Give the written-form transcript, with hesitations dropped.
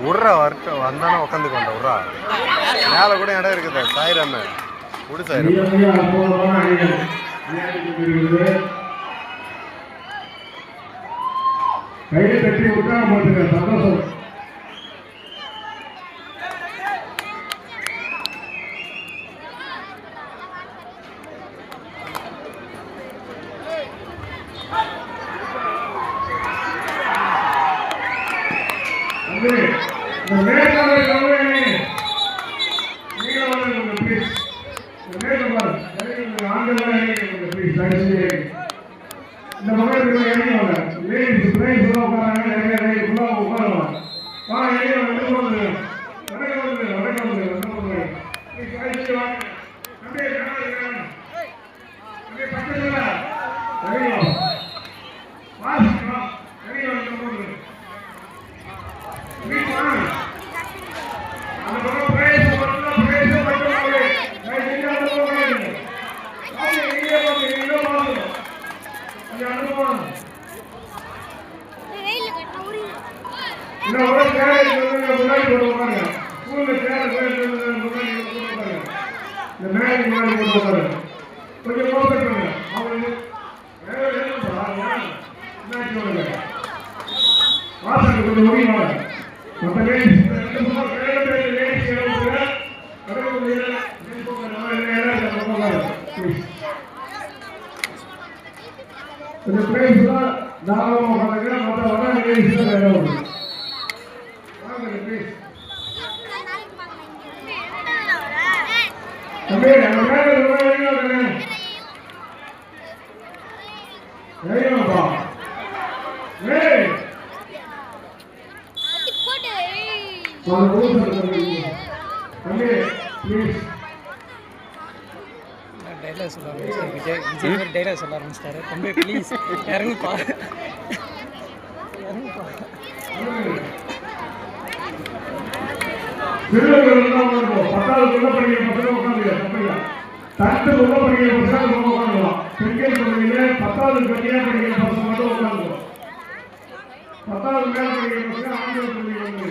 உட்றா வரட்டு வந்தானே உட்காந்துக்கோண்டா உட்றா மேலே கூட இடம் இருக்குது சாயிராம குடி சாயிரம் கையை தட்டி உட்கார போட்டுங்க சந்தோஷம். இந்த மகளிர் இறங்கிவாங்க லேடிஸ் பிரைஸ் உட்காராங்க நிறைய உட்காருவாங்க டைலாக் சொல்ல ஆரம்பிச்சிட்டாரு விஜய் டைலாக் சொல்ல ஆரம்பிச்சிட்டாரு. தம்பி ப்ளீஸ் இறங்குப்பா இறங்குப்பா. பத்தாவது படிக்கிற பசங்க உட்காந்து தட்டு உள்ள படிக்கிற பசங்க உட்காந்துக்கலாம். பெண்கள் பகுதியில 10வது படிக்கிற பசங்க மட்டும் உட்காந்துக்கலாம். 10வது மேல படிக்கிற பசங்க ஆண்கள் பள்ளியில் வந்து